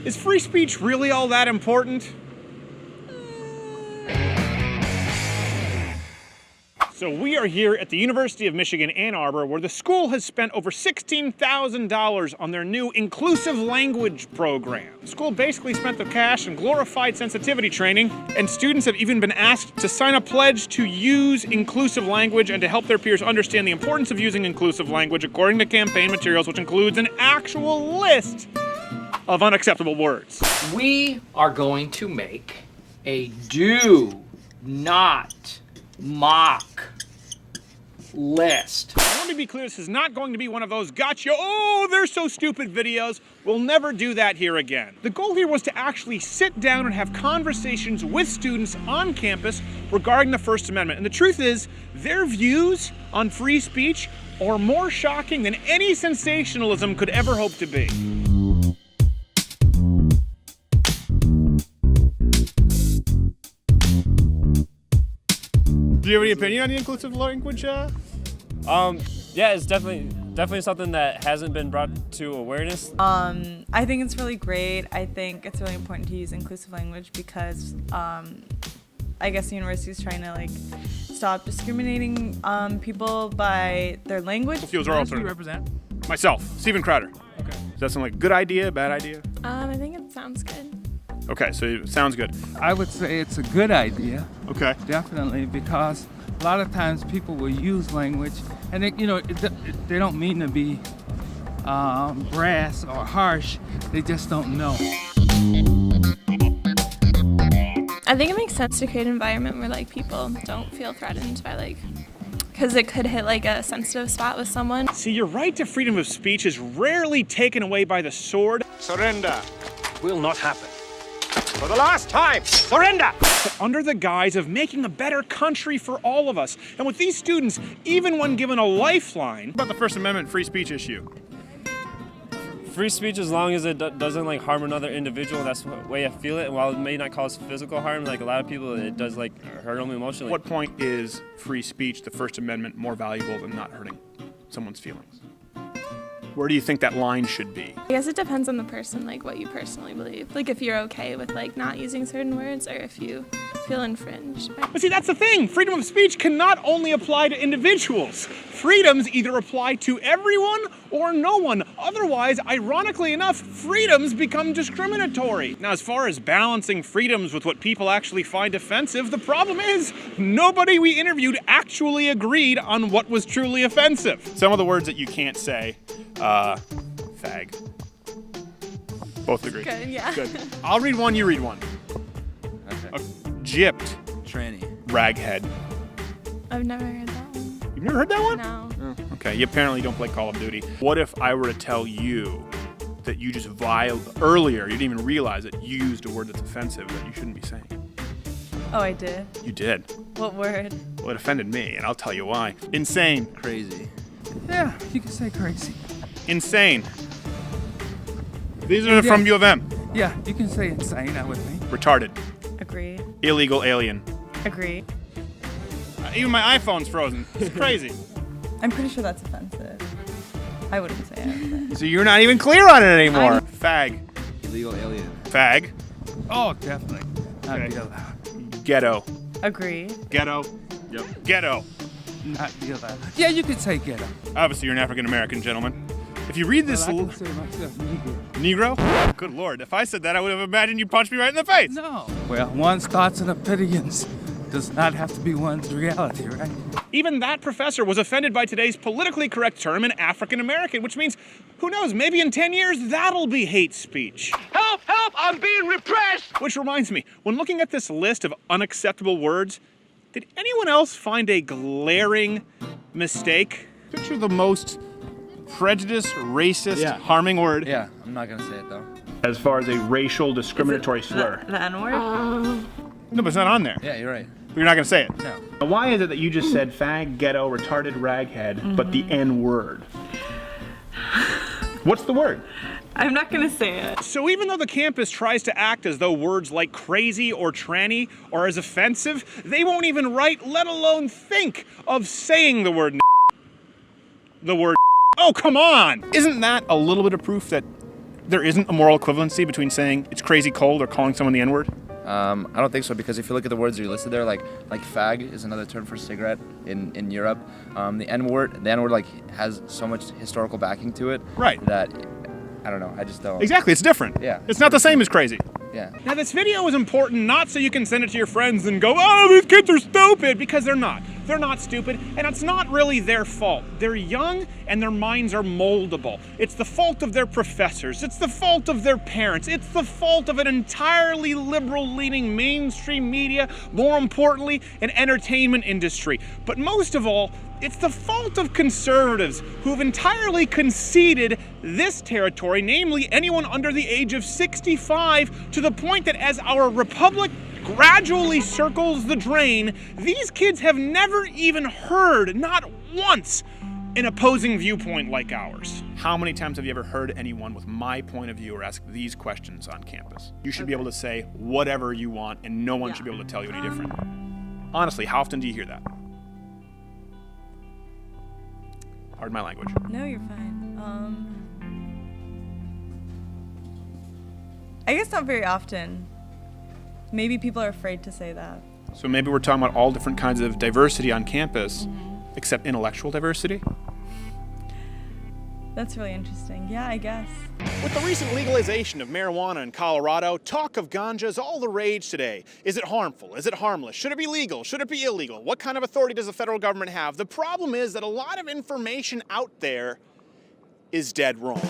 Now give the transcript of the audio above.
Is free speech really all that important? So we are here at the University of Michigan, Ann Arbor, where the school has spent over $16,000 on their new inclusive language program. The school basically spent the cash and glorified sensitivity training, and students have even been asked to sign a pledge to use inclusive language and to help their peers understand the importance of using inclusive language according to campaign materials, which includes an actual list of unacceptable words. We are going to make a do not mock list. Let me be clear, this is not going to be one of those gotcha, oh, they're so stupid videos. We'll never do that here again. The goal here was to actually sit down and have conversations with students on campus regarding the First Amendment. And the truth is, their views on free speech are more shocking than any sensationalism could ever hope to be. Do you have any opinion on the inclusive language? Yeah, it's definitely something that hasn't been brought to awareness. I think it's really great. I think it's really important to use inclusive language because I guess the university is trying to stop discriminating people by their language. Fields are alternative. Who do you represent? Myself, Stephen Crowder. Okay. Does that sound like a good idea, bad idea? I think it sounds good. Okay, so it sounds good. I would say it's a good idea, Okay. definitely, because a lot of times people will use language, and they don't mean to be brass or harsh. They just don't know. I think it makes sense to create an environment where people don't feel threatened by because it could hit a sensitive spot with someone. See, your right to freedom of speech is rarely taken away by the sword. Surrender will not happen. For the last time, surrender! But under the guise of making a better country for all of us. And with these students, even when given a lifeline, about the First Amendment free speech issue. Free speech, as long as it doesn't harm another individual, that's the way I feel it. And while it may not cause physical harm, a lot of people, it does hurt them emotionally. What point is free speech, the First Amendment, more valuable than not hurting someone's feelings? Where do you think that line should be? I guess it depends on the person, what you personally believe. If you're okay with not using certain words or if you feel infringed. But see, that's the thing. Freedom of speech can not only apply to individuals. Freedoms either apply to everyone or no one. Otherwise, ironically enough, freedoms become discriminatory. Now, as far as balancing freedoms with what people actually find offensive, the problem is nobody we interviewed actually agreed on what was truly offensive. Some of the words that you can't say, fag. Both agree. Good, yeah. Good. I'll read one, you read one. Okay. Gypped. Tranny. Raghead. I've never heard that one. You've never heard that one? No. Oh, okay, you apparently don't play Call of Duty. What if I were to tell you that you just earlier, you didn't even realize that you used a word that's offensive that you shouldn't be saying? Oh, I did? You did. What word? Well, it offended me, and I'll tell you why. Insane. Crazy. Yeah, you can say crazy. Insane. These are from U of M. Yeah, you can say insane, I would think. Retarded. Agree. Illegal alien. Agree. Even my iPhone's frozen. It's crazy. I'm pretty sure that's offensive. I wouldn't say it. So you're not even clear on it anymore. Fag. Illegal alien. Fag. Oh, definitely. Not Okay. be allowed. Ghetto. Agree. Ghetto. Yep. Ghetto. Not be allowed. Yeah, you could say ghetto. Obviously, you're an African-American gentleman. If you read this... Well, I consider myself Negro. Negro? Good Lord. If I said that, I would have imagined you punched me right in the face. No. Well, one's thoughts and opinions does not have to be one's reality, right? Even that professor was offended by today's politically correct term in African American, which means, who knows, maybe in 10 years, that'll be hate speech. Help! Help! I'm being repressed! Which reminds me, when looking at this list of unacceptable words, did anyone else find a glaring mistake? Picture the most prejudiced, racist, harming word. Yeah, I'm not gonna say it though. As far as a racial discriminatory slur. The N-word? No, but it's not on there. Yeah, you're right. But you're not gonna say it. No. Now, why is it that you just said fag, ghetto, retarded, raghead, but the N word? What's the word? I'm not gonna say it. So even though the campus tries to act as though words like crazy or tranny are as offensive, they won't even write, let alone think of saying the word The word Oh, come on! Isn't that a little bit of proof that there isn't a moral equivalency between saying it's crazy cold or calling someone the N-word? I don't think so, because if you look at the words that you listed there, like fag is another term for cigarette in Europe. The N-word like has so much historical backing to it. Right. That I don't know. I just don't. Exactly, it's different. Yeah. It's not the same as crazy. Yeah. Now this video is important not so you can send it to your friends and go, oh, these kids are stupid, because they're not. They're not stupid, and it's not really their fault. They're young and their minds are moldable. It's the fault of their professors. It's the fault of their parents. It's the fault of an entirely liberal-leaning mainstream media, more importantly, an entertainment industry. But most of all, it's the fault of conservatives who have entirely conceded this territory, namely anyone under the age of 65, to the point that as our republic gradually circles the drain, these kids have never even heard, not once, an opposing viewpoint like ours. How many times have you ever heard anyone with my point of view or ask these questions on campus? You should be able to say whatever you want and no one should be able to tell you any different. Honestly, how often do you hear that? Pardon my language. No, you're fine. I guess not very often. Maybe people are afraid to say that. So maybe we're talking about all different kinds of diversity on campus, except intellectual diversity? That's really interesting. Yeah, I guess. With the recent legalization of marijuana in Colorado, talk of ganja is all the rage today. Is it harmful? Is it harmless? Should it be legal? Should it be illegal? What kind of authority does the federal government have? The problem is that a lot of information out there is dead wrong.